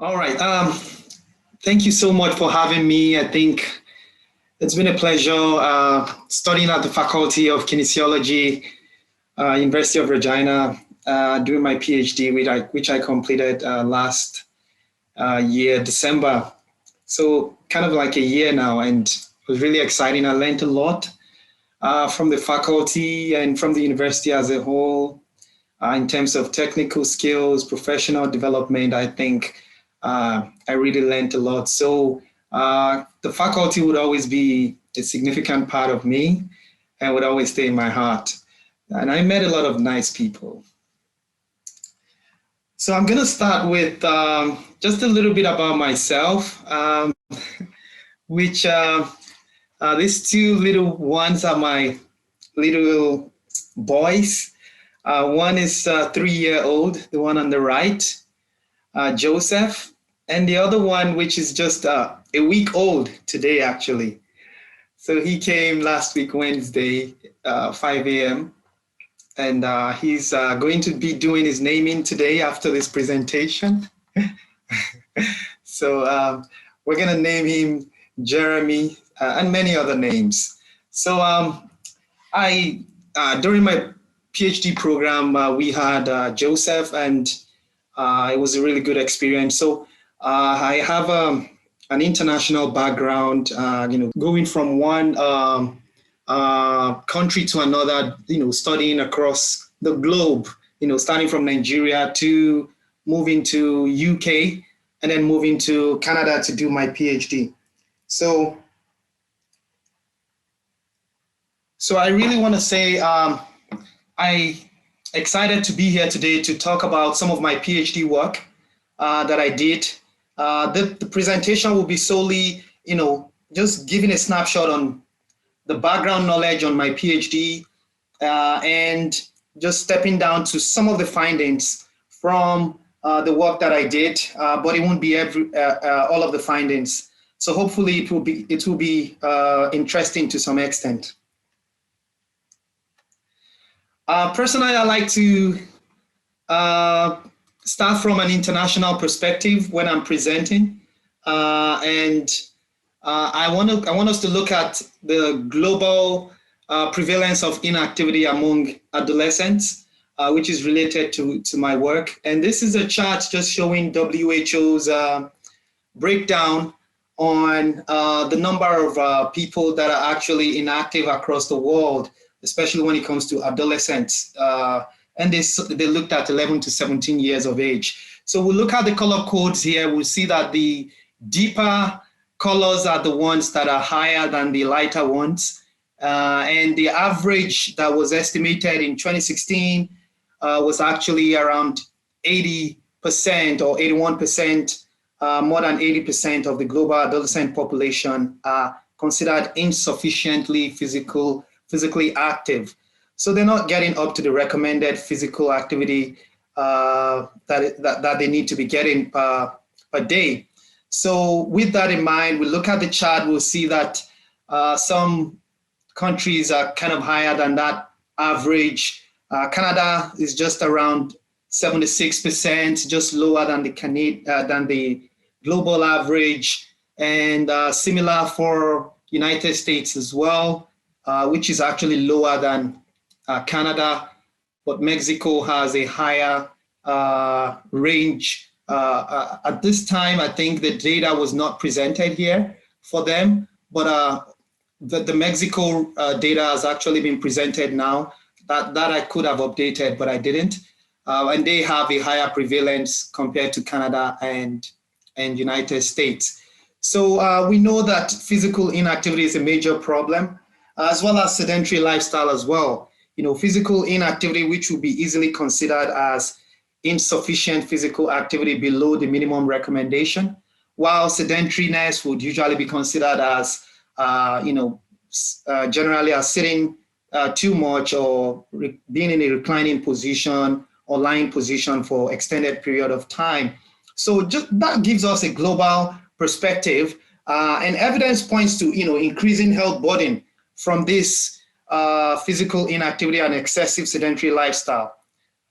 All right. Thank you so much for having me. I think it's been a pleasure studying at the Faculty of Kinesiology, University of Regina, doing my PhD, which I completed last year, December. So kind of like a year now, and it was really exciting. I learned a lot from the faculty and from the university as a whole in terms of technical skills, professional development. I think I really learned a lot. So the faculty would always be a significant part of me and would always stay in my heart. And I met a lot of nice people. So I'm going to start with just a little bit about myself, which these two little ones are my little boys. One is 3-year-old, the one on the right, Joseph, and the other one, which is just a week old today, actually. So he came last week, Wednesday, 5 a.m. And he's going to be doing his naming today after this presentation. So we're going to name him Jeremy and many other names. So during my PhD program, we had Joseph, and it was a really good experience. So I have an international background, going from one country to another, studying across the globe, starting from Nigeria to moving to UK and then moving to Canada to do my PhD. So I really want to say I'm excited to be here today to talk about some of my PhD work that I did. The presentation will be solely, just giving a snapshot on the background knowledge on my PhD and just stepping down to some of the findings from the work that I did, but it won't be all of the findings. So hopefully it will be interesting to some extent. Personally, I like to start from an international perspective when I'm presenting, and I want us to look at the global prevalence of inactivity among adolescents, which is related to my work. And this is a chart just showing WHO's breakdown on the number of people that are actually inactive across the world, especially when it comes to adolescents. And they looked at 11 to 17 years of age. So we'll look at the color codes here. We'll see that the deeper colors are the ones that are higher than the lighter ones. And the average that was estimated in 2016 was actually around 80% or 81%, more than 80% of the global adolescent population are considered insufficiently physically active. So they're not getting up to the recommended physical activity that they need to be getting per day. So with that in mind, we look at the chart, we'll see that some countries are kind of higher than that average. Canada is just around 76%, just lower than the global average, and similar for United States as well, which is actually lower than Canada, but Mexico has a higher range. At this time, I think the data was not presented here for them, but the Mexico data has actually been presented now. That I could have updated, but I didn't. And they have a higher prevalence compared to Canada and United States. So we know that physical inactivity is a major problem, as well as sedentary lifestyle as well. Physical inactivity, which would be easily considered as insufficient physical activity below the minimum recommendation, while sedentariness would usually be considered as, generally as sitting too much or being in a reclining position or lying position for extended period of time. So just that gives us a global perspective, and evidence points to increasing health burden from this physical inactivity and excessive sedentary lifestyle,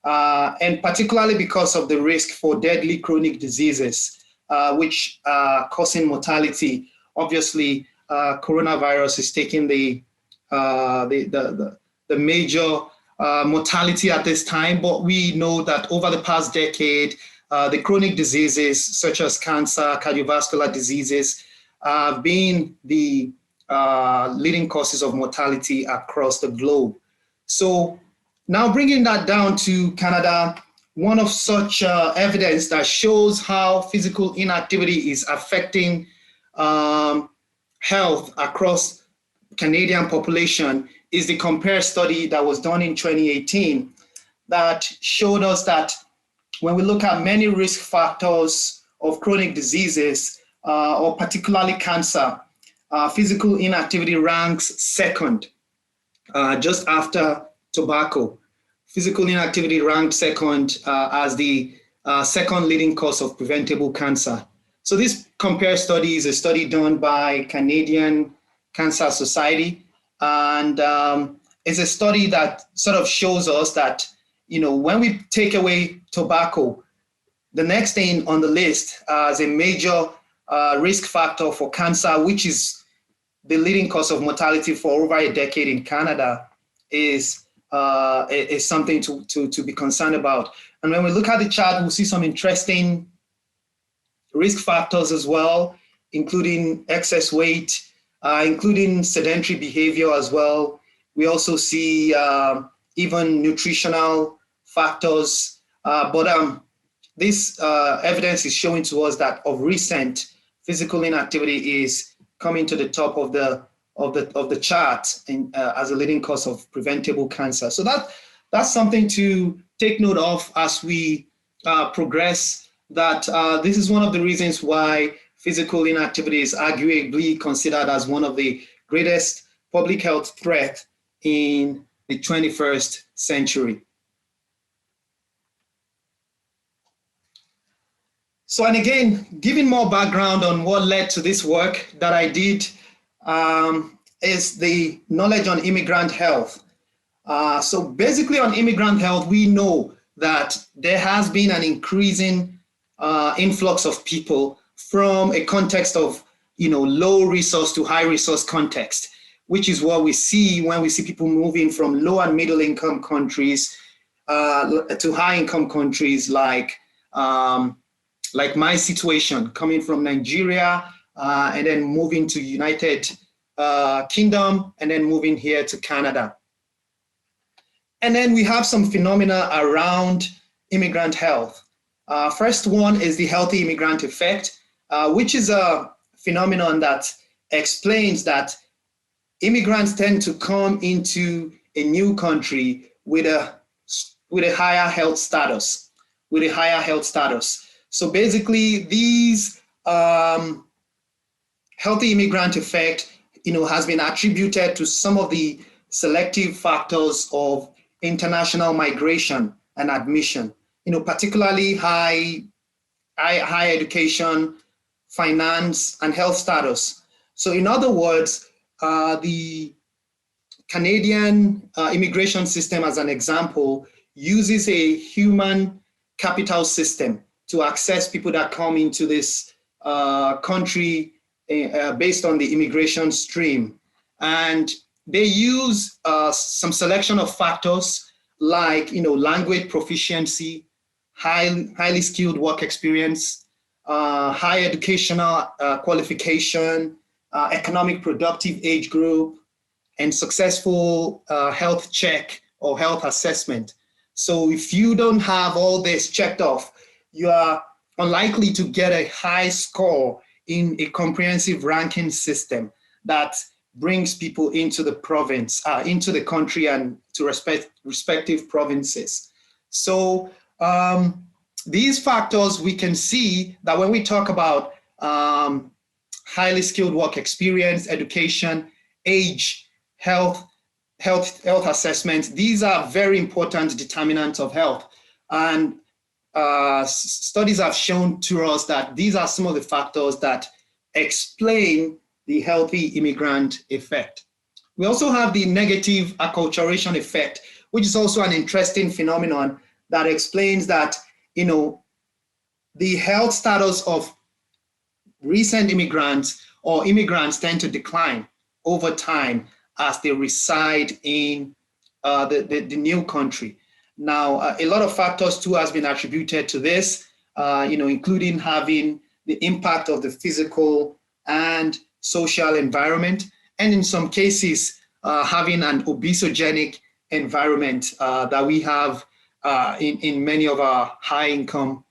and particularly because of the risk for deadly chronic diseases which are causing mortality. Obviously, coronavirus is taking the major mortality at this time, but we know that over the past decade, the chronic diseases such as cancer, cardiovascular diseases have been the leading causes of mortality across the globe. So now bringing that down to Canada, one of such evidence that shows how physical inactivity is affecting health across Canadian population is the COMPARE study that was done in 2018 that showed us that when we look at many risk factors of chronic diseases, or particularly cancer, physical inactivity ranks second, just after tobacco. Physical inactivity ranked second as the second leading cause of preventable cancer. So this COMPARE study is a study done by Canadian Cancer Society, and it's a study that sort of shows us that, you know, when we take away tobacco, the next thing on the list as a major risk factor for cancer, which is the leading cause of mortality for over a decade in Canada, is something to be concerned about. And when we look at the chart, we'll see some interesting risk factors as well, including excess weight, including sedentary behavior as well. We also see even nutritional factors, but this evidence is showing to us that of recent, physical inactivity is coming to the top of the chart as a leading cause of preventable cancer. So that's something to take note of as we progress. That this is one of the reasons why physical inactivity is arguably considered as one of the greatest public health threats in the 21st century. So, and again, giving more background on what led to this work that I did is the knowledge on immigrant health. So basically on immigrant health, we know that there has been an increasing influx of people from a context of, you know, low resource to high resource context, which is what we see when we see people moving from low and middle income countries to high income countries like my situation, coming from Nigeria and then moving to United Kingdom and then moving here to Canada. And then we have some phenomena around immigrant health. First one is the healthy immigrant effect, which is a phenomenon that explains that immigrants tend to come into a new country with a higher health status, So basically, these healthy immigrant effect, you know, has been attributed to some of the selective factors of international migration and admission, you know, particularly high education, finance, and health status. So in other words, the Canadian immigration system, as an example, uses a human capital system to access people that come into this country based on the immigration stream. And they use some selection of factors like, you know, language proficiency, highly skilled work experience, high educational qualification, economic productive age group, and successful health check or health assessment. So if you don't have all this checked off, you are unlikely to get a high score in a comprehensive ranking system that brings people into the province, into the country and to respective provinces. So these factors, we can see that when we talk about highly skilled work experience, education, age, health assessment, these are very important determinants of health. And studies have shown to us that these are some of the factors that explain the healthy immigrant effect. We also have the negative acculturation effect, which is also an interesting phenomenon that explains that, you know, the health status of recent immigrants or immigrants tend to decline over time as they reside in the new country. Now, a lot of factors too has been attributed to this, including having the impact of the physical and social environment, and in some cases, having an obesogenic environment that we have in many of our high-income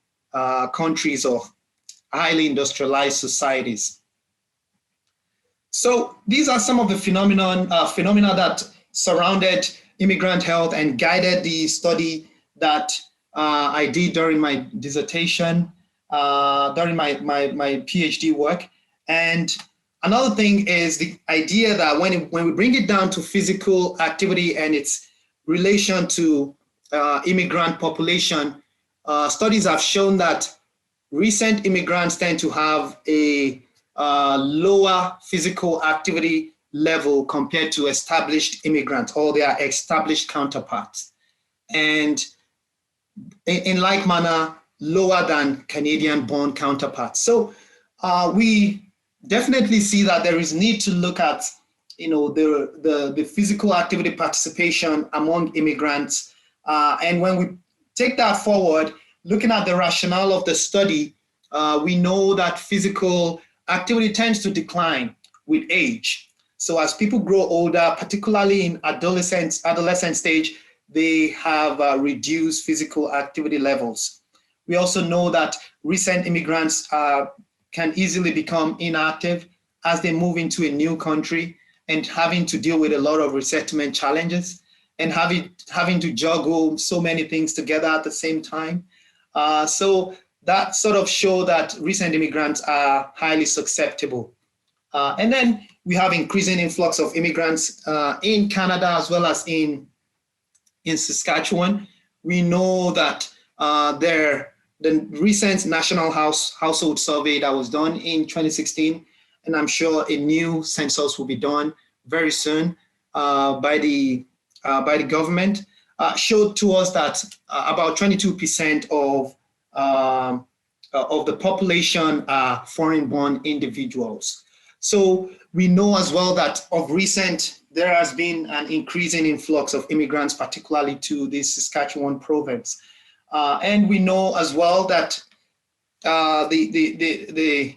countries or highly industrialized societies. So these are some of the phenomena that surrounded immigrant health and guided the study that I did during my dissertation, during my PhD work. And another thing is the idea that when we bring it down to physical activity and its relation to immigrant population, studies have shown that recent immigrants tend to have a lower physical activity level compared to established immigrants or their established counterparts. And in like manner, lower than Canadian-born counterparts. So we definitely see that there is need to look at the physical activity participation among immigrants. And when we take that forward, looking at the rationale of the study, we know that physical activity tends to decline with age. So as people grow older, particularly in adolescent stage, they have reduced physical activity levels. We also know that recent immigrants can easily become inactive as they move into a new country and having to deal with a lot of resettlement challenges and having to juggle so many things together at the same time. So that sort of show that recent immigrants are highly susceptible. And then we have increasing influx of immigrants in Canada as well as in Saskatchewan. We know that the recent National Household Survey that was done in 2016, and I'm sure a new census will be done very soon by the government, showed to us that about 22% of the population are foreign-born individuals. So we know as well that of recent, there has been an increasing influx of immigrants, particularly to the Saskatchewan province. And we know as well that the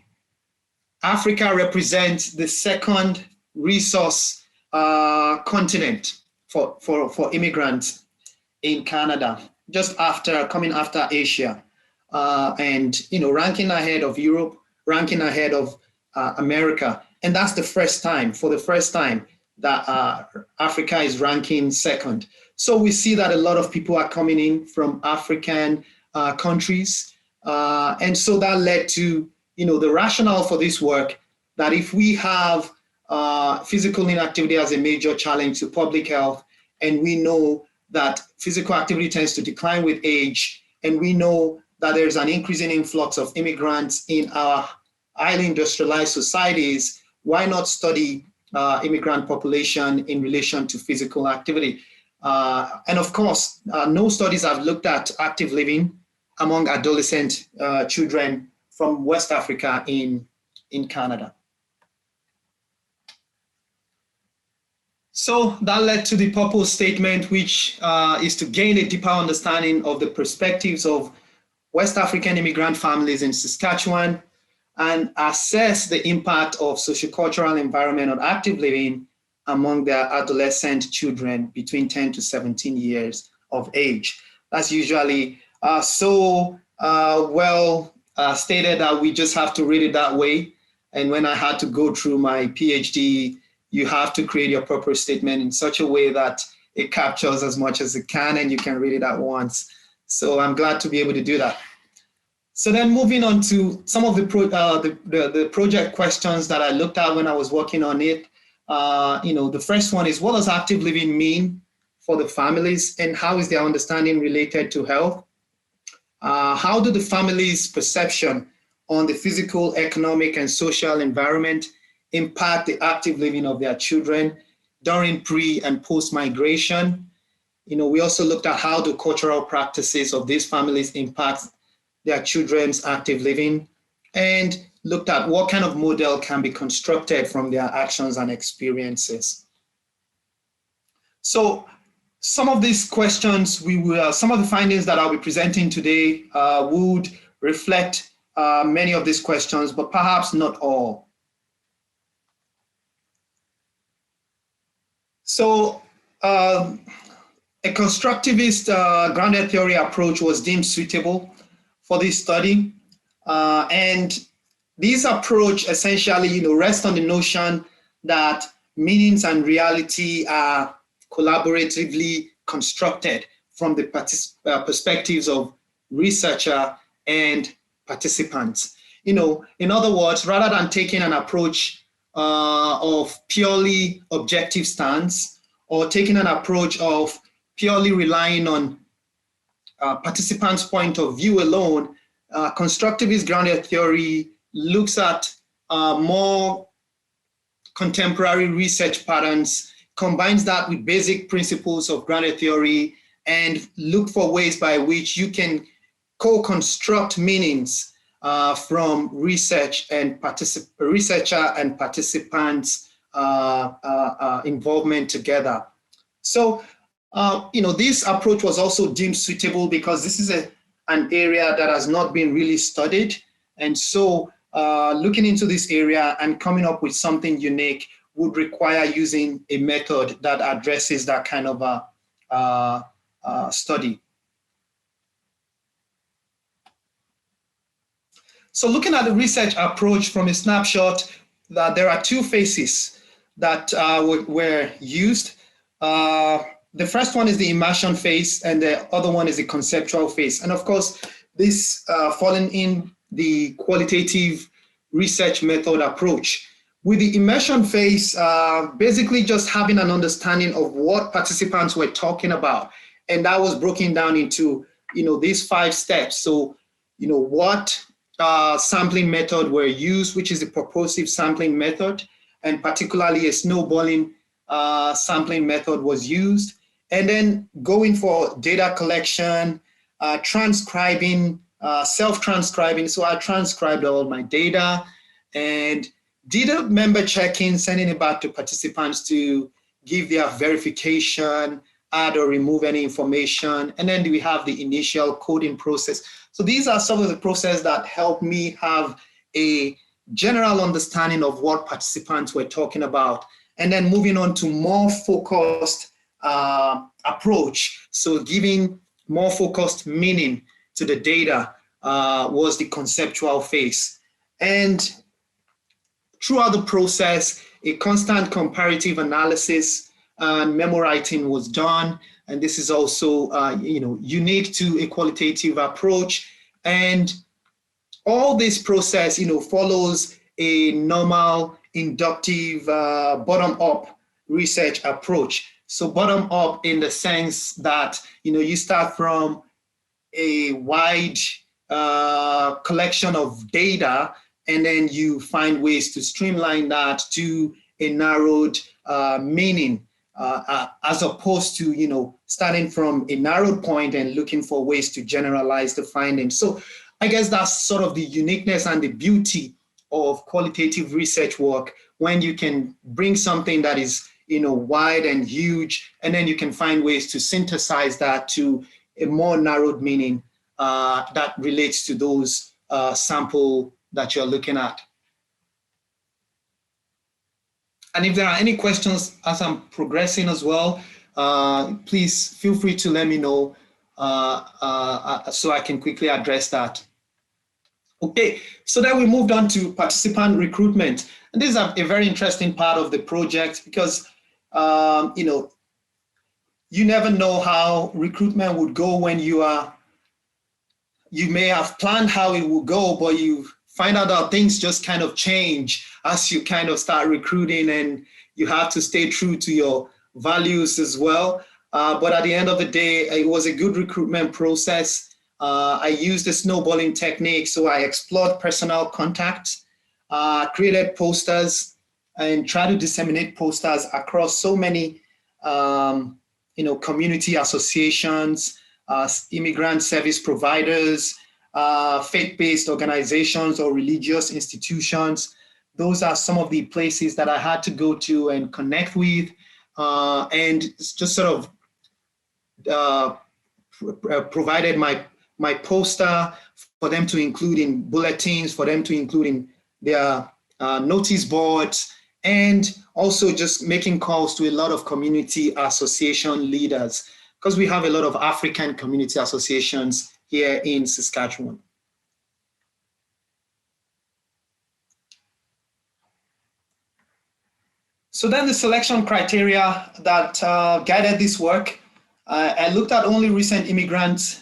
Africa represents the second resource continent for immigrants in Canada, just coming after Asia, and ranking ahead of Europe, ranking ahead of America. And that's for the first time that Africa is ranking second. So we see that a lot of people are coming in from African countries. And so that led to, the rationale for this work, that if we have physical inactivity as a major challenge to public health, and we know that physical activity tends to decline with age, and we know that there's an increasing influx of immigrants in our highly industrialized societies, why not study immigrant population in relation to physical activity? And of course, no studies have looked at active living among adolescent children from West Africa in Canada. So that led to the purpose statement, which is to gain a deeper understanding of the perspectives of West African immigrant families in Saskatchewan and assess the impact of sociocultural environment on active living among their adolescent children between 10 to 17 years of age. That's usually so well stated that we just have to read it that way. And when I had to go through my PhD, you have to create your purpose statement in such a way that it captures as much as it can and you can read it at once. So I'm glad to be able to do that. So then moving on to some of the project questions that I looked at when I was working on it. The first one is, what does active living mean for the families and how is their understanding related to health? How do the families' perception on the physical, economic, and social environment impact the active living of their children during pre and post-migration? We also looked at how the cultural practices of these families impact their children's active living. And looked at what kind of model can be constructed from their actions and experiences. So some of these questions, some of the findings that I'll be presenting today would reflect many of these questions, but perhaps not all. So a constructivist grounded theory approach was deemed suitable for this study. And this approach essentially, rests on the notion that meanings and reality are collaboratively constructed from the perspectives of researcher and participants. In other words, rather than taking an approach of purely objective stance or taking an approach of purely relying on participants' point of view alone, constructivist grounded theory looks at more contemporary research patterns, combines that with basic principles of grounded theory, and look for ways by which you can co-construct meanings from researcher and participants' involvement together. So, this approach was also deemed suitable because this is an area that has not been really studied. And so looking into this area and coming up with something unique would require using a method that addresses that kind of study. So looking at the research approach from a snapshot, that there are two phases that were used. The first one is the immersion phase, and the other one is the conceptual phase. And of course, this falling in the qualitative research method approach. With the immersion phase, basically just having an understanding of what participants were talking about. And that was broken down into, these 5 steps. So, what sampling method were used, which is the purposive sampling method, and particularly a snowballing sampling method was used. And then going for data collection, transcribing, self-transcribing. So I transcribed all my data and did a member check-in, sending it back to participants to give their verification, add or remove any information. And then we have the initial coding process. So these are some of the processes that help me have a general understanding of what participants were talking about. And then moving on to more focused approach. So giving more focused meaning to the data was the conceptual phase. And throughout the process, a constant comparative analysis and memo writing was done. And this is also unique to a qualitative approach. And all this process follows a normal inductive bottom-up research approach. So bottom-up in the sense that you start from a wide collection of data, and then you find ways to streamline that to a narrowed meaning, as opposed to starting from a narrowed point and looking for ways to generalize the findings. So I guess that's sort of the uniqueness and the beauty of qualitative research work, when you can bring something that is wide and huge, and then you can find ways to synthesize that to a more narrowed meaning that relates to those sample that you're looking at. And if there are any questions as I'm progressing as well, please feel free to let me know so I can quickly address that. Okay, so then we moved on to participant recruitment. And this is a very interesting part of the project because, you never know how recruitment would go when you may have planned how it will go, but you find out that things just kind of change as you kind of start recruiting, and you have to stay true to your values as well. But at the end of the day, it was a good recruitment process. I used the snowballing technique. So I explored personal contacts, created posters, and tried to disseminate posters across so many community associations, immigrant service providers, faith-based organizations or religious institutions. Those are some of the places that I had to go to and connect with, and just sort of provided my poster for them to include in bulletins, for them to include in their notice boards, and also just making calls to a lot of community association leaders, because we have a lot of African community associations here in Saskatchewan. So then the selection criteria that guided this work, I looked at only recent immigrants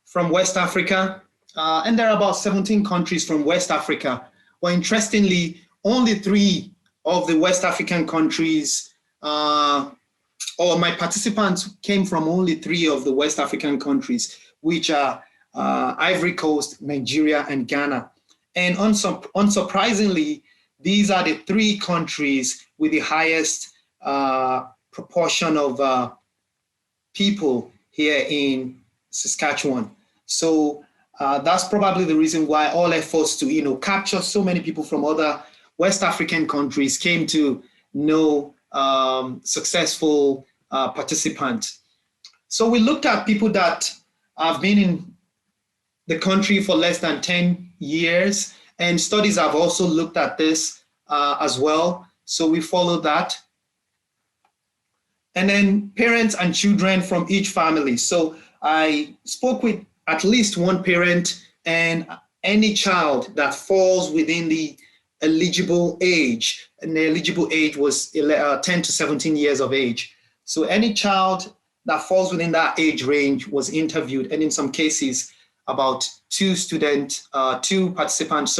from West Africa, and there are about 17 countries from West Africa. Well, interestingly, only 3 of the West African countries, or my participants came from only 3 of the West African countries, which are Ivory Coast, Nigeria, and Ghana. And unsurprisingly, these are the 3 countries with the highest proportion of people here in Saskatchewan. So that's probably the reason why all efforts to capture so many people from other West African countries came to no successful participants. So we looked at people that have been in the country for less than 10 years, and studies have also looked at this as well. So we followed that. And then parents and children from each family. So I spoke with at least one parent and any child that falls within the eligible age, and the eligible age was 10 to 17 years of age. So any child that falls within that age range was interviewed, and in some cases, about 2 participants,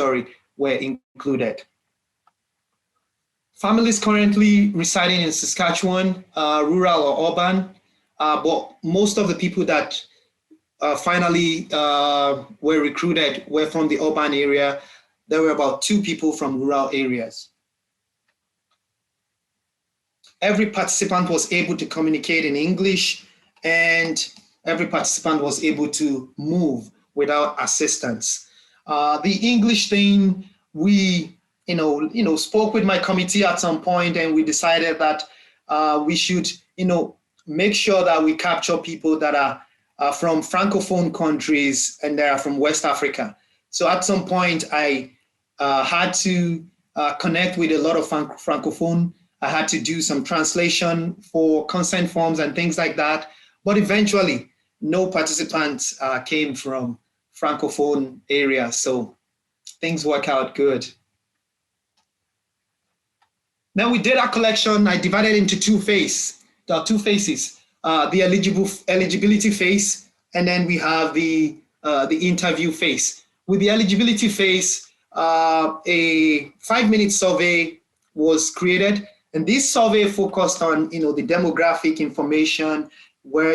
were included. Families currently residing in Saskatchewan, rural or urban, but most of the people that finally were recruited were from the urban area. There were about 2 people from rural areas. Every participant was able to communicate in English, and every participant was able to move without assistance. The English thing, we spoke with my committee at some point, and we decided that we should make sure that we capture people that are from Francophone countries and they are from West Africa. So at some point, I had to connect with a lot of Francophone. I had to do some translation for consent forms and things like that. But eventually, no participants came from Francophone area. So things work out good. Then we did our collection. I divided into 2 phases. There are 2 phases. The eligibility phase, and then we have the interview phase. With the eligibility phase, a 5-minute survey was created, and this survey focused on the demographic information, where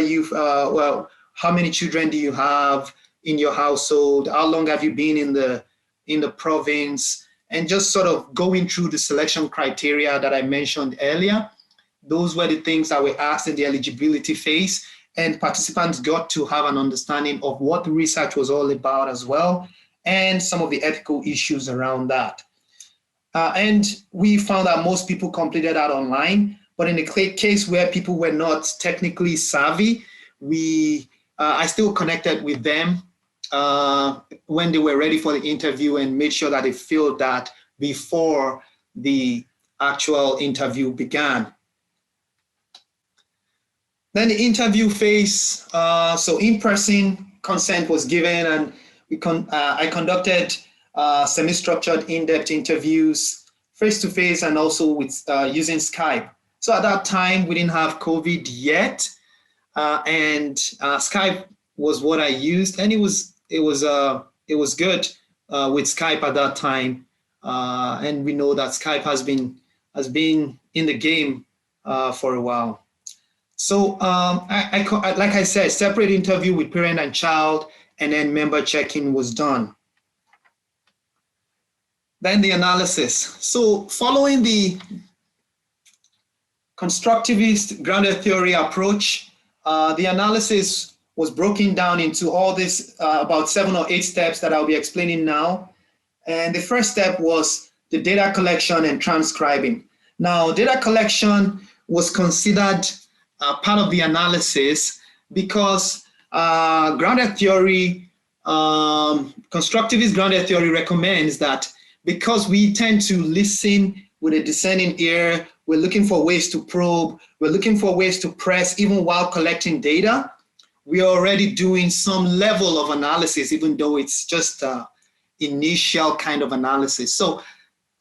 how many children do you have in your household, how long have you been in the province, and just sort of going through the selection criteria that I mentioned earlier. Those were the things that were asked in the eligibility phase, and participants got to have an understanding of what the research was all about as well, and some of the ethical issues around that. And we found that most people completed that online, but in the case where people were not technically savvy, I still connected with them when they were ready for the interview and made sure that they filled that before the actual interview began. Then the interview phase, so in-person consent was given, and I conducted semi-structured in-depth interviews, face-to-face, and also with using Skype. So at that time, we didn't have COVID yet, and Skype was what I used, and it was good with Skype at that time, and we know that Skype has been in the game for a while. So like I said, separate interview with parent and child, and then member check-in was done. Then the analysis. So following the constructivist grounded theory approach, the analysis was broken down into all this, about 7 or 8 steps that I'll be explaining now. And the first step was the data collection and transcribing. Now, data collection was considered part of the analysis because grounded theory, constructivist grounded theory recommends that because we tend to listen with a discerning ear, we're looking for ways to probe, we're looking for ways to press even while collecting data, we are already doing some level of analysis, even though it's just initial kind of analysis. So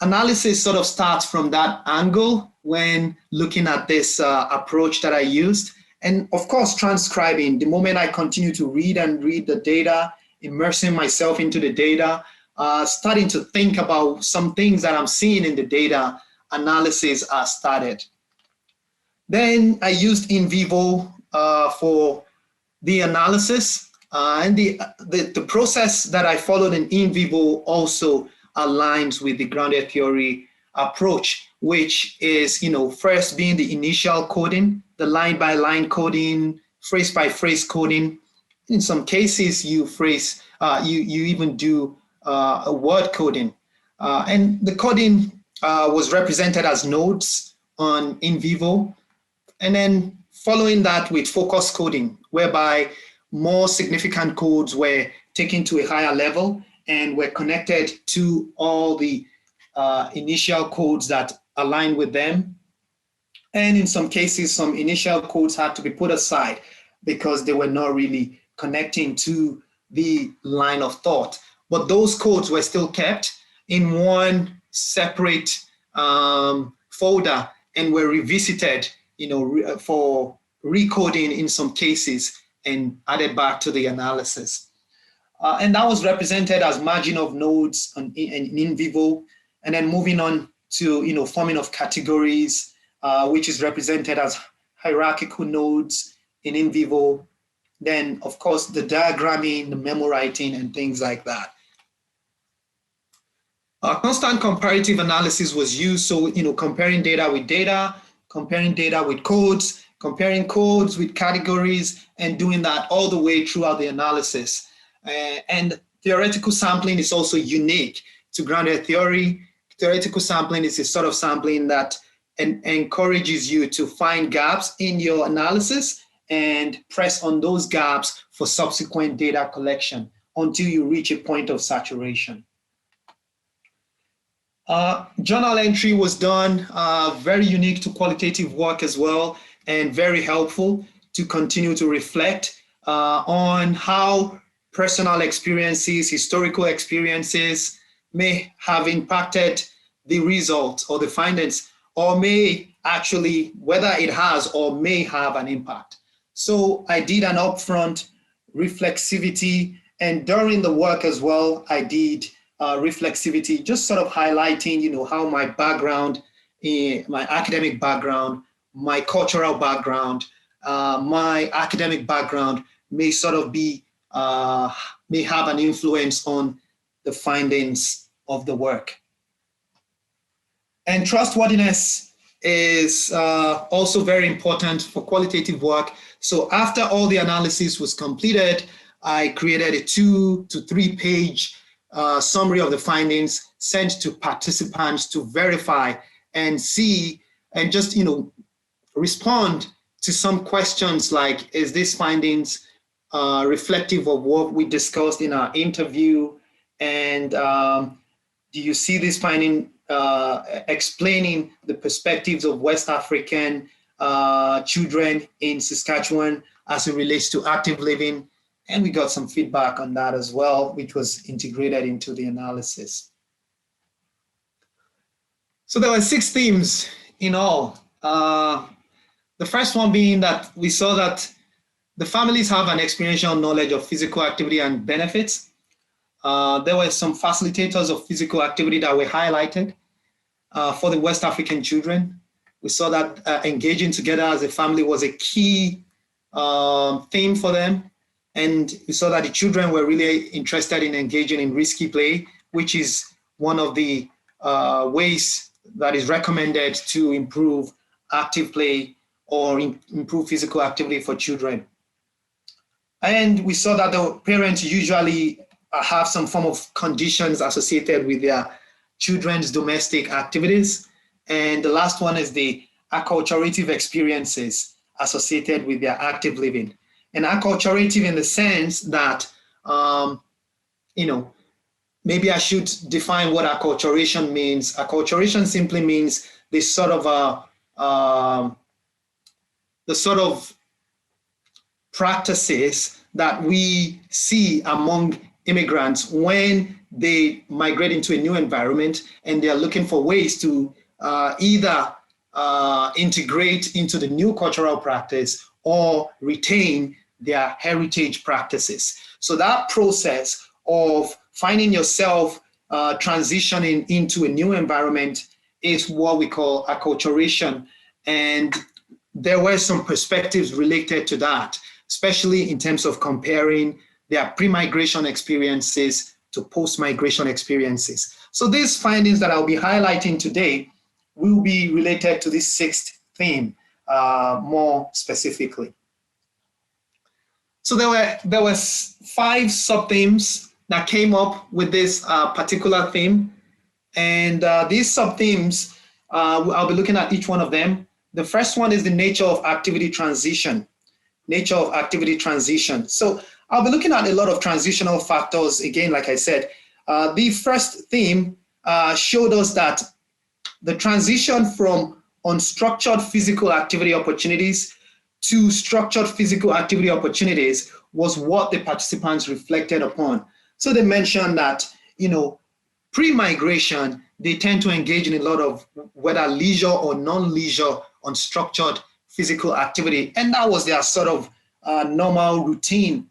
analysis sort of starts from that angle when looking at this approach that I used. And of course, transcribing, the moment I continue to read the data, immersing myself into the data, starting to think about some things that I'm seeing in the data, analysis started. Then I used in vivo for the analysis, and the process that I followed in vivo also aligns with the grounded theory approach, which is, first being the initial coding, the line by line coding, phrase by phrase coding. In some cases, you even do a word coding, and the coding was represented as nodes on in vivo, and then following that with focus coding, whereby more significant codes were taken to a higher level and were connected to all the initial codes that align with them. And in some cases, some initial codes had to be put aside because they were not really connecting to the line of thought. But those codes were still kept in one separate folder and were revisited, for recoding in some cases and added back to the analysis. And that was represented as margin of nodes in vivo, and then moving on to forming of categories, which is represented as hierarchical nodes in vivo. Then, of course, the diagramming, the memo writing, and things like that. Constant comparative analysis was used, so comparing data, comparing data with codes, comparing codes with categories, and doing that all the way throughout the analysis. And theoretical sampling is also unique to grounded theory. Theoretical sampling is a sort of sampling that encourages you to find gaps in your analysis and press on those gaps for subsequent data collection until you reach a point of saturation. Journal entry was done, very unique to qualitative work as well, and very helpful to continue to reflect on how personal experiences, historical experiences may have impacted the results or the findings, or may actually, whether it has or may have an impact. So I did an upfront reflexivity, and during the work as well, I did reflexivity, just sort of highlighting, how my background, my academic background, my cultural background, my academic background may sort of be, may have an influence on the findings of the work. And trustworthiness is also very important for qualitative work. So after all the analysis was completed, I created a 2 to 3 page summary of the findings sent to participants to verify and see and just, respond to some questions like, is this findings reflective of what we discussed in our interview? And do you see this finding explaining the perspectives of West African children in Saskatchewan as it relates to active living? And we got some feedback on that as well, which was integrated into the analysis. So there were 6 themes in all. The first one being that we saw that the families have an experiential knowledge of physical activity and benefits. There were some facilitators of physical activity that were highlighted for the West African children. We saw that engaging together as a family was a key theme for them. And we saw that the children were really interested in engaging in risky play, which is one of the ways that is recommended to improve active play or improve physical activity for children. And we saw that the parents usually have some form of conditions associated with their children's domestic activities. And the last one is the acculturative experiences associated with their active living. And acculturative in the sense that, maybe I should define what acculturation means. Acculturation simply means the sort of practices that we see among immigrants when they migrate into a new environment and they are looking for ways to either integrate into the new cultural practice or retain their heritage practices. So that process of finding yourself transitioning into a new environment is what we call acculturation. And there were some perspectives related to that, especially in terms of comparing their pre-migration experiences to post-migration experiences. So these findings that I'll be highlighting today will be related to this sixth theme more specifically. So there were 5 sub-themes that came up with this particular theme. And these sub-themes, I'll be looking at each one of them. The first one is the nature of activity transition. Nature of activity transition. So I'll be looking at a lot of transitional factors. Again, like I said, the first theme showed us that the transition from unstructured physical activity opportunities to structured physical activity opportunities was what the participants reflected upon. So they mentioned that, pre-migration, they tend to engage in a lot of whether leisure or non-leisure unstructured physical activity. And that was their sort of normal routine.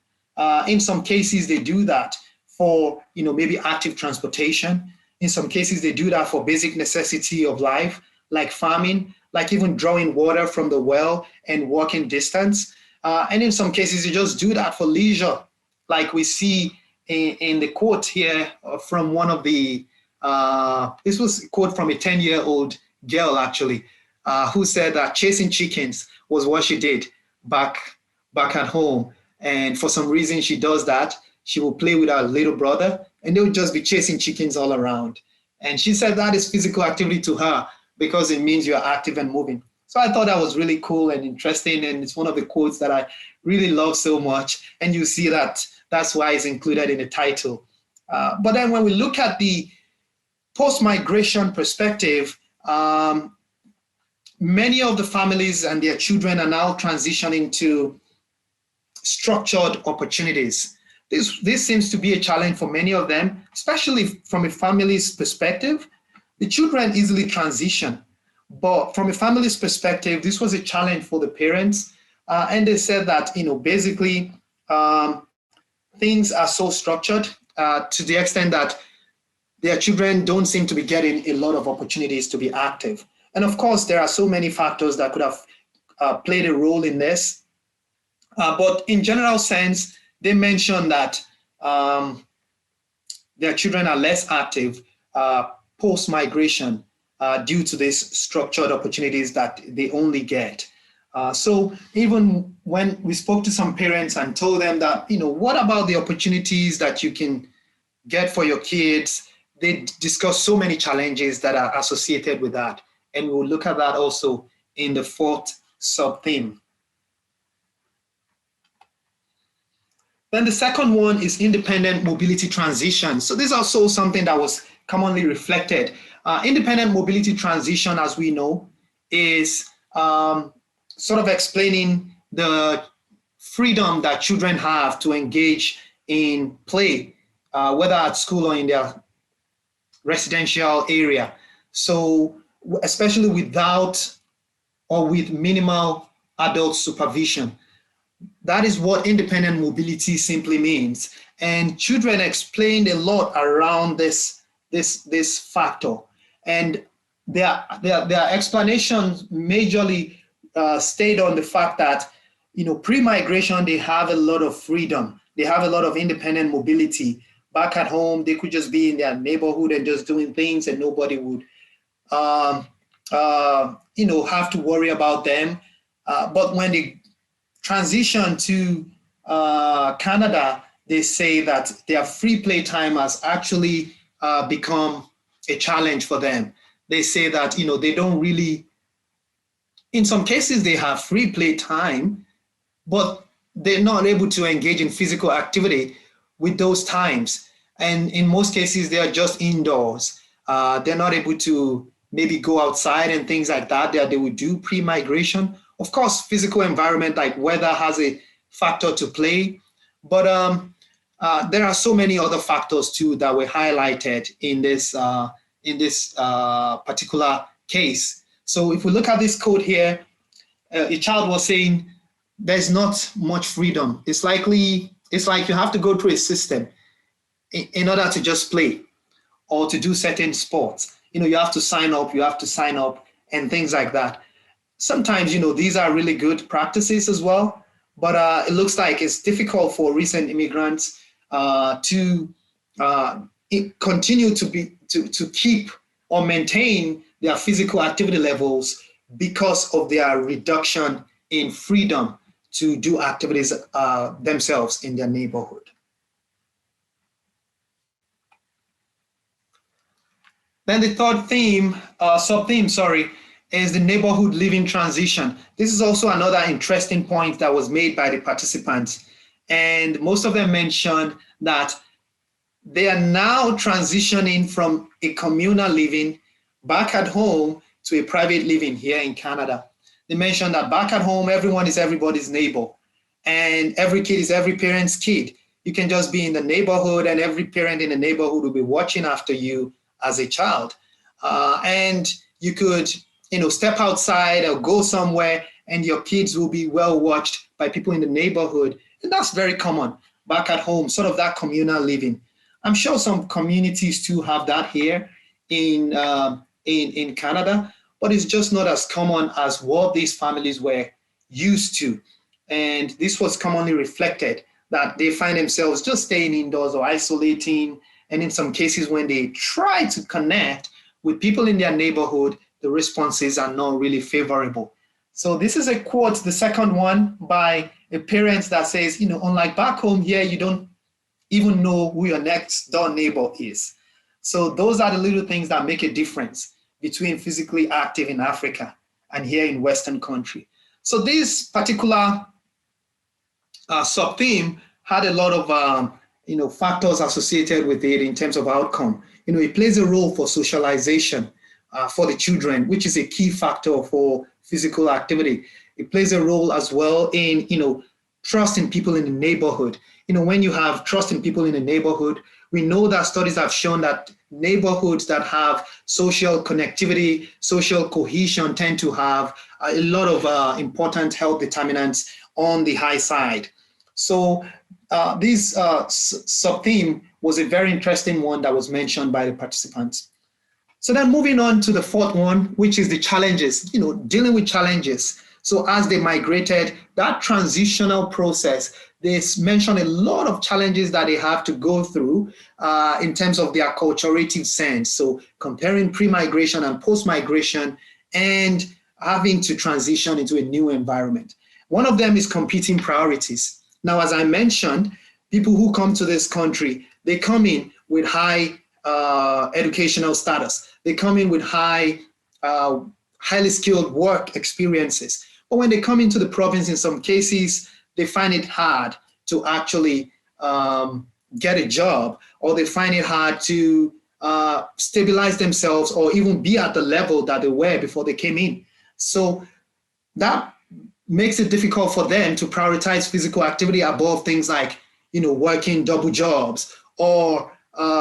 In some cases, they do that for, maybe active transportation. In some cases, they do that for basic necessity of life, like farming, like even drawing water from the well and walking distance. And in some cases, they just do that for leisure, like we see in the quote here from one of the, this was a quote from a 10-year-old girl, actually, who said that chasing chickens was what she did back at home. And for some reason, she does that. She will play with her little brother, and they would just be chasing chickens all around. And she said that is physical activity to her because it means you're active and moving. So I thought that was really cool and interesting. And it's one of the quotes that I really love so much. And you see that that's why it's included in the title. But then when we look at the post-migration perspective, many of the families and their children are now transitioning to structured opportunities. This seems to be a challenge for many of them, especially from a family's perspective. The children easily transition, but from a family's perspective, this was a challenge for the parents. And they said that, basically things are so structured to the extent that their children don't seem to be getting a lot of opportunities to be active. And of course, there are so many factors that could have played a role in this. But in general sense, they mentioned that their children are less active post-migration due to these structured opportunities that they only get. So even when we spoke to some parents and told them that, what about the opportunities that you can get for your kids? They discussed so many challenges that are associated with that. And we'll look at that also in the 4th sub-theme. Then the second one is independent mobility transition. So this is also something that was commonly reflected. Independent mobility transition, as we know, is sort of explaining the freedom that children have to engage in play, whether at school or in their residential area. So especially without or with minimal adult supervision. That is what independent mobility simply means. And children explained a lot around this factor. And their explanations majorly stayed on the fact that, pre-migration, they have a lot of freedom. They have a lot of independent mobility. Back at home, they could just be in their neighborhood and just doing things, and nobody would, have to worry about them. But when they transition to Canada, they say that their free play time has actually become a challenge for them. They say that, they don't really, in some cases, they have free play time, but they're not able to engage in physical activity with those times. And in most cases, they are just indoors. They're not able to maybe go outside and things like that they would do pre-migration. Of course, physical environment like weather has a factor to play, but there are so many other factors too that were highlighted in this particular case. So if we look at this code here, a child was saying there's not much freedom. It's like you have to go through a system in order to just play or to do certain sports. You have to sign up, and things like that. Sometimes, these are really good practices as well, but it looks like it's difficult for recent immigrants to continue to keep or maintain their physical activity levels because of their reduction in freedom to do activities themselves in their neighborhood. Then the third sub-theme, is the neighborhood living transition. This is also another interesting point that was made by the participants. And most of them mentioned that they are now transitioning from a communal living back at home to a private living here in Canada. They mentioned that back at home, everyone is everybody's neighbor, and every kid is every parent's kid. You can just be in the neighborhood, and every parent in the neighborhood will be watching after you as a child. And you could, step outside or go somewhere, and your kids will be well watched by people in the neighborhood. And that's very common back at home, sort of that communal living. I'm sure some communities too have that here in Canada, but it's just not as common as what these families were used to. And this was commonly reflected that they find themselves just staying indoors or isolating. And in some cases, when they try to connect with people in their neighborhood, the responses are not really favorable. So this is a quote, the second one, by a parent that says, unlike back home here, you don't even know who your next door neighbor is. So those are the little things that make a difference between physically active in Africa and here in Western country. So this particular sub-theme had a lot of factors associated with it in terms of outcome. It plays a role for socialization for the children, which is a key factor for physical activity. It plays a role as well in, trust in people in the neighborhood. When you have trust in people in the neighborhood, we know that studies have shown that neighborhoods that have social connectivity, social cohesion tend to have a lot of important health determinants on the high side. So this sub-theme was a very interesting one that was mentioned by the participants. So then moving on to the fourth one, which is the challenges, dealing with challenges. So as they migrated, that transitional process, they mentioned a lot of challenges that they have to go through in terms of their acculturative sense. So comparing pre-migration and post-migration and having to transition into a new environment. One of them is competing priorities. Now, as I mentioned, people who come to this country, they come in with high educational status. They come in with highly skilled work experiences. But when they come into the province, in some cases, they find it hard to actually get a job, or they find it hard to stabilize themselves or even be at the level that they were before they came in. So that makes it difficult for them to prioritize physical activity above things like, working double jobs or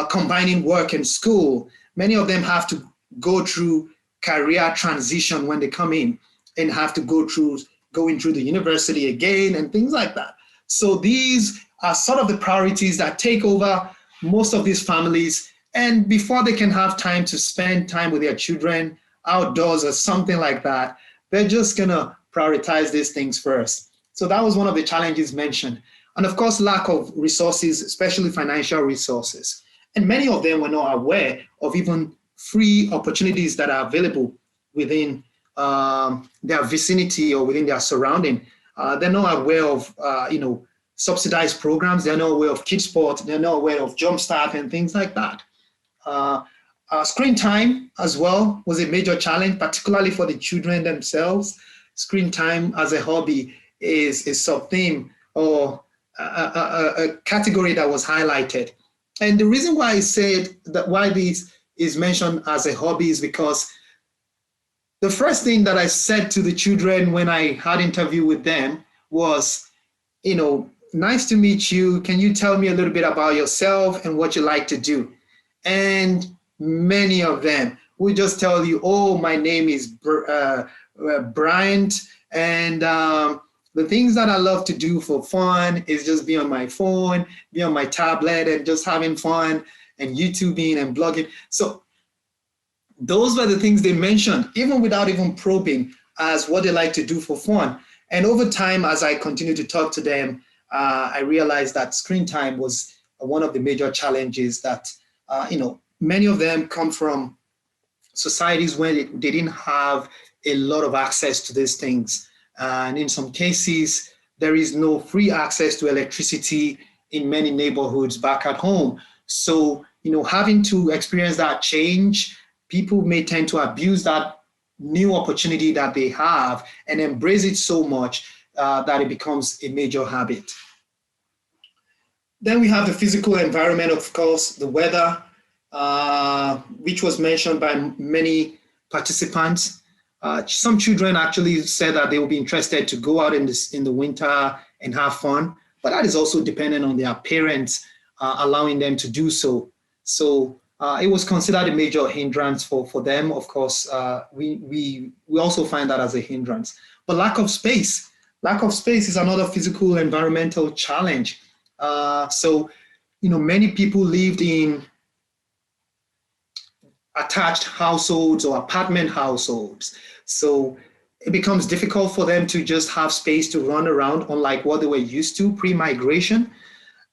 combining work and school. Many of them have to go through career transition when they come in and have to going through the university again and things like that. So these are sort of the priorities that take over most of these families. And before they can have time to spend time with their children outdoors or something like that, they're just gonna prioritize these things first. So that was one of the challenges mentioned. And of course, lack of resources, especially financial resources. And many of them were not aware of even free opportunities that are available within their vicinity or within their surrounding. They're not aware of, subsidized programs. They're not aware of Kids Sport. They're not aware of Jumpstart and things like that. Screen time as well was a major challenge, particularly for the children themselves. Screen time as a hobby is a sub-theme or a category that was highlighted. And the reason why I said that why this is mentioned as a hobby is because the first thing that I said to the children when I had interview with them was, nice to meet you. Can you tell me a little bit about yourself and what you like to do? And many of them will just tell you, oh, my name is Bryant, and the things that I love to do for fun is just be on my phone, be on my tablet, and just having fun and YouTubing and blogging. So those were the things they mentioned, even without even probing, as what they like to do for fun. And over time, as I continued to talk to them, I realized that screen time was one of the major challenges that, many of them come from societies where they didn't have a lot of access to these things. And in some cases, there is no free access to electricity in many neighborhoods back at home. So, having to experience that change, people may tend to abuse that new opportunity that they have and embrace it so much that it becomes a major habit. Then we have the physical environment, of course, the weather, which was mentioned by many participants. Some children actually said that they will be interested to go out in the winter and have fun, but that is also dependent on their parents allowing them to do so. So it was considered a major hindrance for them. Of course, we also find that as a hindrance. But lack of space is another physical environmental challenge. So many people lived in attached households or apartment households. So it becomes difficult for them to just have space to run around, unlike what they were used to pre-migration.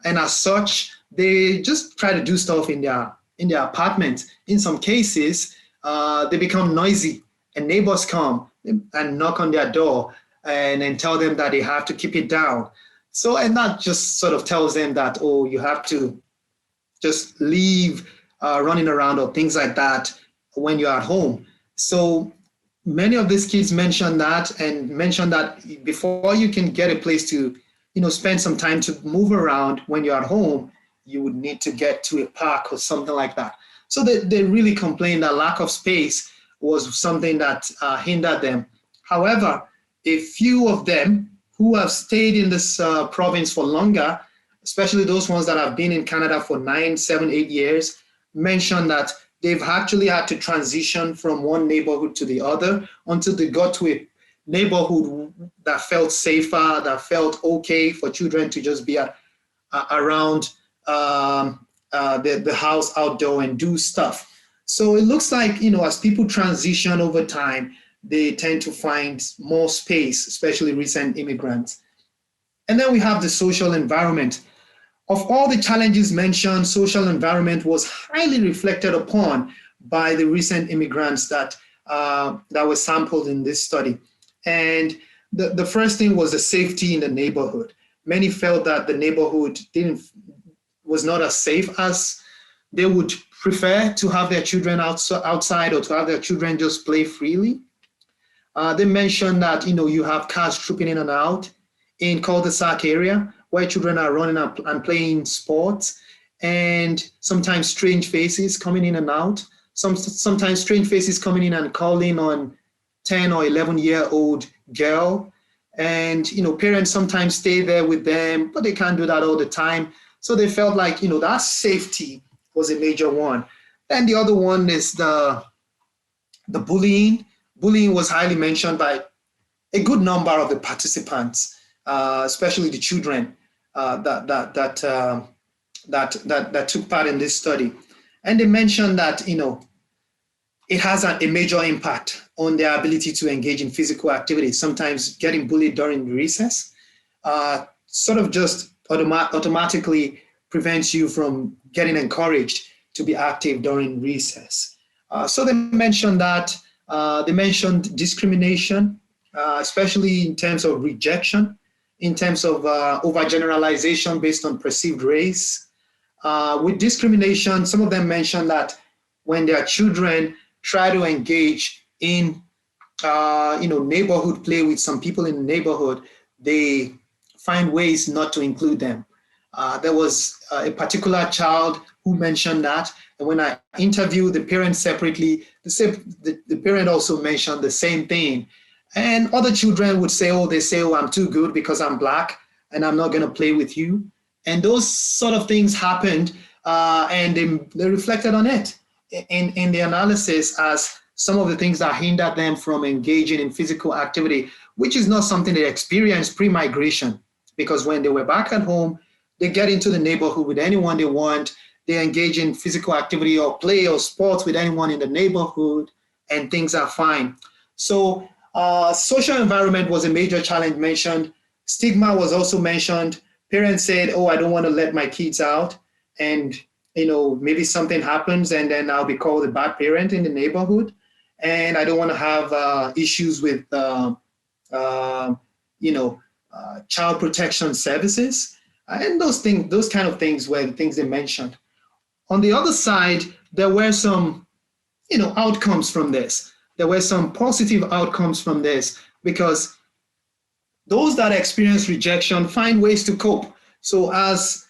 And as such, they just try to do stuff in their apartment. In some cases, they become noisy and neighbors come and knock on their door and then tell them that they have to keep it down. So, and that just sort of tells them that, oh, you have to just leave running around or things like that when you're at home. So many of these kids mentioned that before you can get a place to, spend some time to move around when you're at home, you would need to get to a park or something like that. So they really complained that lack of space was something that hindered them. However, a few of them who have stayed in this province for longer, especially those ones that have been in Canada for 9, 7, 8 years, mentioned that they've actually had to transition from one neighborhood to the other until they got to a neighborhood that felt safer, that felt okay for children to just be around the house outdoor and do stuff. So it looks like, as people transition over time, they tend to find more space, especially recent immigrants. And then we have the social environment. Of all the challenges mentioned, social environment was highly reflected upon by the recent immigrants that were sampled in this study. And the first thing was the safety in the neighborhood. Many felt that the neighborhood was not as safe as they would prefer to have their children outside or to have their children just play freely. They mentioned that, you have cars trooping in and out in cul-de-sac area where children are running up and playing sports, and sometimes strange faces coming in and out. Sometimes strange faces coming in and calling on 10 or 11-year-old girl. And, parents sometimes stay there with them, but they can't do that all the time. So they felt like, that safety was a major one. And the other one is the bullying. Bullying was highly mentioned by a good number of the participants, especially the children that took part in this study. And they mentioned that, it has a major impact on their ability to engage in physical activity. Sometimes getting bullied during recess sort of just automatically prevents you from getting encouraged to be active during recess. So they mentioned that. They mentioned discrimination, especially in terms of rejection. in terms of overgeneralization based on perceived race. With discrimination, some of them mentioned that when their children try to engage in neighborhood play with some people in the neighborhood, they find ways not to include them. There was a particular child who mentioned that, and when I interviewed the parents separately, the parent also mentioned the same thing. And other children would say, oh, I'm too good because I'm Black and I'm not going to play with you. And those sort of things happened, and they reflected on it in the analysis as some of the things that hindered them from engaging in physical activity, which is not something they experienced pre-migration, because when they were back at home, they get into the neighborhood with anyone they want, they engage in physical activity or play or sports with anyone in the neighborhood, and things are fine. So social environment was a major challenge mentioned. Stigma was also mentioned. Parents said, oh, I don't want to let my kids out, and maybe something happens and then I'll be called a bad parent in the neighborhood. And I don't want to have issues with, child protection services. And those kind of things were the things they mentioned. On the other side, there were some, outcomes from this. There were some positive outcomes from this, because those that experience rejection find ways to cope. So as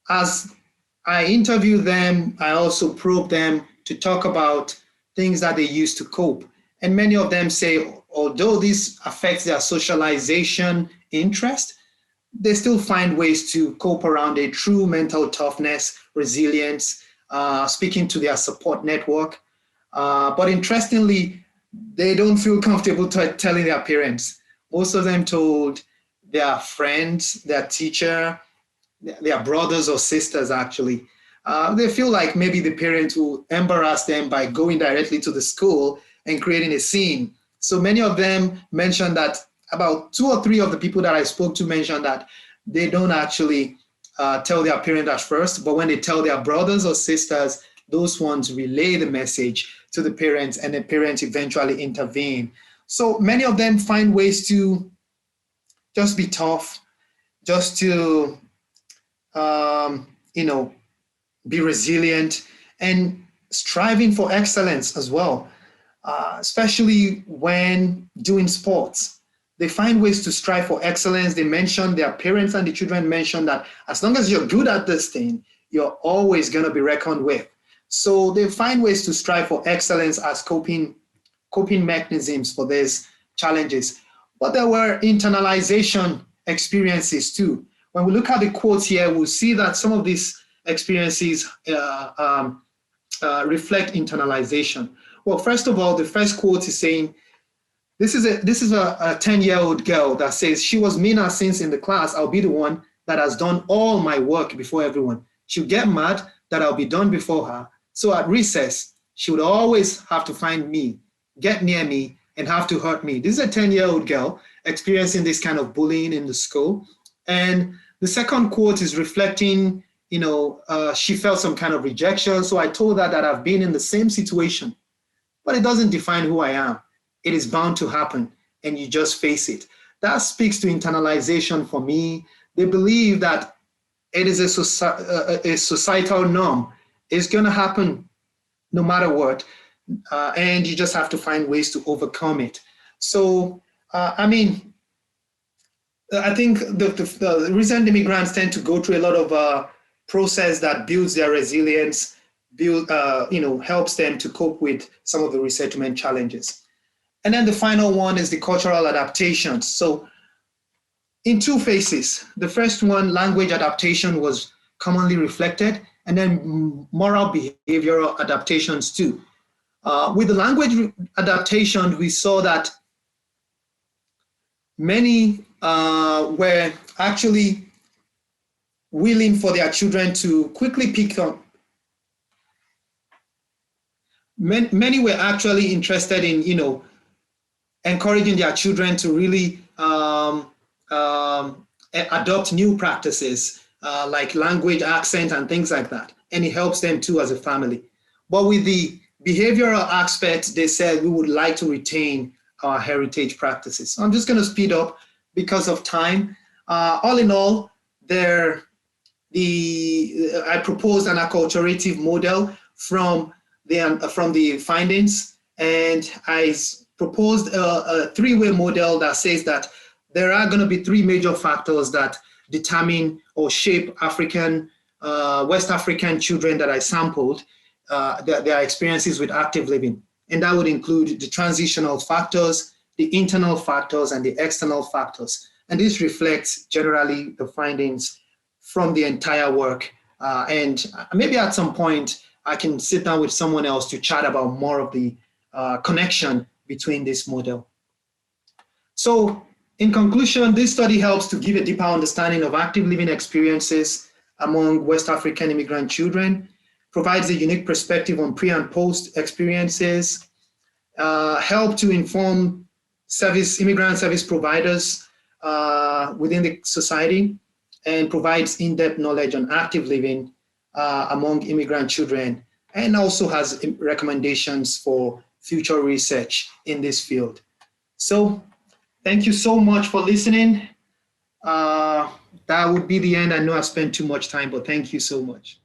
I interview them, I also probe them to talk about things that they use to cope. And many of them say, although this affects their socialization interest, they still find ways to cope around it through mental toughness, resilience, speaking to their support network. But interestingly, they don't feel comfortable telling their parents. Most of them told their friends, their teacher, their brothers or sisters, actually. They feel like maybe the parents will embarrass them by going directly to the school and creating a scene. So many of them mentioned that about 2 or 3 of the people that I spoke to mentioned that they don't actually tell their parent at first, but when they tell their brothers or sisters, those ones relay the message to the parents, and the parents eventually intervene. So many of them find ways to just be tough, just to, be resilient, and striving for excellence as well, especially when doing sports. They find ways to strive for excellence. They mentioned, their parents and the children mentioned that as long as you're good at this thing, you're always going to be reckoned with. So they find ways to strive for excellence as coping mechanisms for these challenges. But there were internalization experiences too. When we look at the quotes here, we'll see that some of these experiences reflect internalization. Well, first of all, the first quote is saying, this is a 10-year-old girl that says, she was meaner since in the class, I'll be the one that has done all my work before everyone. She'll get mad that I'll be done before her. So at recess, she would always have to find me, get near me, and have to hurt me. This is a 10-year-old girl experiencing this kind of bullying in the school. And the second quote is reflecting, she felt some kind of rejection. So I told her that I've been in the same situation, but it doesn't define who I am. It is bound to happen, and you just face it. That speaks to internalization for me. They believe that it is a societal norm. It's going to happen no matter what, and you just have to find ways to overcome it. So, I think the recent immigrants tend to go through a lot of process that builds their resilience, helps them to cope with some of the resettlement challenges. And then the final one is the cultural adaptations. So in 2 phases, the first one, language adaptation, was commonly reflected, and then moral behavioral adaptations too. With the language adaptation, we saw that many were actually willing for their children to quickly pick up. Many were actually interested in, encouraging their children to really adopt new practices like language, accent, and things like that. And it helps them too as a family. But with the behavioral aspect, they said we would like to retain our heritage practices. So I'm just going to speed up because of time. All in all, I proposed an acculturative model from the findings, and I proposed a three-way model that says that there are going to be three major factors that determine or shape West African children that I sampled, their experiences with active living. And that would include the transitional factors, the internal factors, and the external factors. And this reflects generally the findings from the entire work. And maybe at some point, I can sit down with someone else to chat about more of the connection between this model. So in conclusion, this study helps to give a deeper understanding of active living experiences among West African immigrant children, provides a unique perspective on pre and post experiences, help to inform immigrant service providers within the society, and provides in-depth knowledge on active living among immigrant children, and also has recommendations for future research in this field. So thank you so much for listening. That would be the end. I know I've spent too much time, but thank you so much.